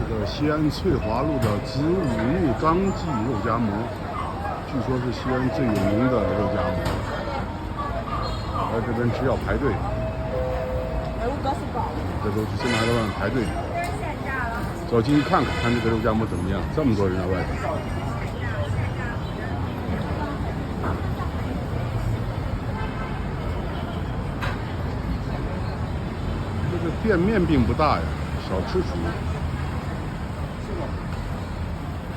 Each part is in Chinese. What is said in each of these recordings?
个西安翠华路的子午路张记肉夹馍，据说是西安最有名的肉夹馍。来这边吃要排队，这都是现在还在外面排队。走进去看看，看这个肉夹馍怎么样？这么多人在外头。这个店面并不大呀，小吃厨。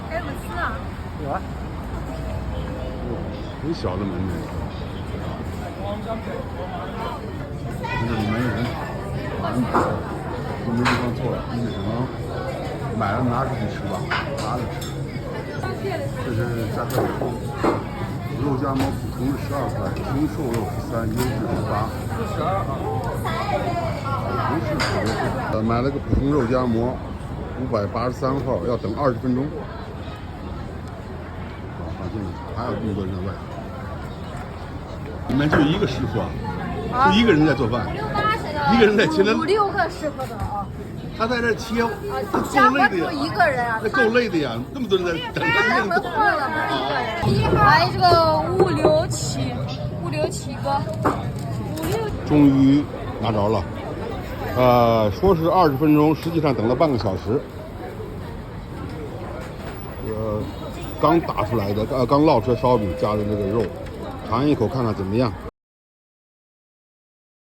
给我们吃啊？有啊。很小的门面。这里面人就没地方坐了，你只能买了拿出去吃吧，拿着吃。这是价格表，肉夹馍普通是12块，精瘦肉13，优质18。不是特别贵。买了个普通肉夹馍，583号，要等20分钟。放心了，还有这么多人在外头。里面就一个师傅啊，就一个人在做饭，一个人在切。5、6个师傅的啊。他在这切，家够累的呀。就一个人啊，那够累的呀，那么多人在等他我们换了嘛一个人。还有这个5、6、7个，5、6。终于拿着了，说是20分钟，实际上等了半个小时。刚打出来的，刚烙出来烧饼，加的这个肉，尝一口看看怎么样。